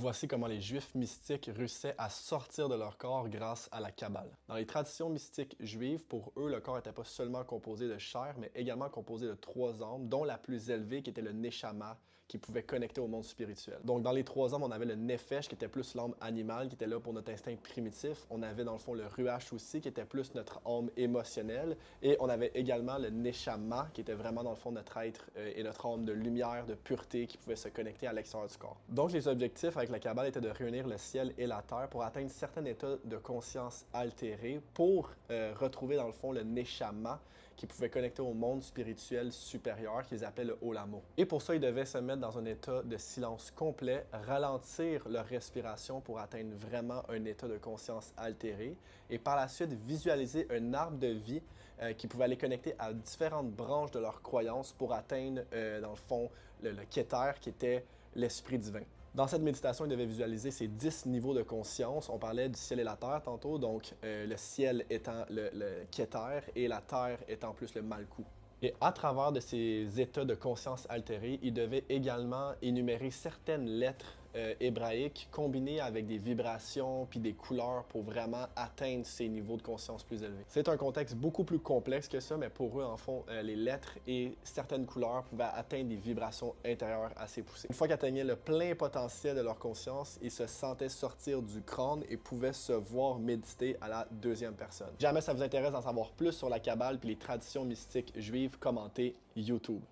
Voici comment les Juifs mystiques réussissaient à sortir de leur corps grâce à la Kabbale. Dans les traditions mystiques juives, pour eux, le corps n'était pas seulement composé de chair, mais également composé de 3 âmes, dont la plus élevée qui était le Neshama, qui pouvait connecter au monde spirituel. Donc dans les 3 âmes, on avait le Nefesh, qui était plus l'âme animale, qui était là pour notre instinct primitif. On avait dans le fond le Ruach aussi, qui était plus notre âme émotionnelle. Et on avait également le Neshama, qui était vraiment dans le fond notre être et notre âme de lumière, de pureté, qui pouvait se connecter à l'extérieur du corps. Donc les objectifs avec la Kabbale était de réunir le ciel et la terre pour atteindre certains états de conscience altérés pour retrouver dans le fond le Neshama qui pouvait connecter au monde spirituel supérieur qu'ils appelaient le Olamo. Et pour ça, ils devaient se mettre dans un état de silence complet, ralentir leur respiration pour atteindre vraiment un état de conscience altéré et par la suite visualiser un arbre de vie qui pouvait les connecter à différentes branches de leur croyance pour atteindre dans le fond le Keter qui était l'esprit divin. Dans cette méditation, il devait visualiser ces 10 niveaux de conscience. On parlait du ciel et la terre tantôt, donc le ciel étant le Keter et la terre étant plus le Malkout. Et à travers de ces états de conscience altérés, il devait également énumérer certaines lettres hébraïques combinées avec des vibrations puis des couleurs pour vraiment atteindre ces niveaux de conscience plus élevés. C'est un contexte beaucoup plus complexe que ça, mais pour eux, en fond, les lettres et certaines couleurs pouvaient atteindre des vibrations intérieures assez poussées. Une fois qu'ils atteignaient le plein potentiel de leur conscience, ils se sentaient sortir du crâne et pouvaient se voir méditer à la deuxième personne. Si jamais ça vous intéresse d'en savoir plus sur la Kabbale puis les traditions mystiques juives, commentez YouTube.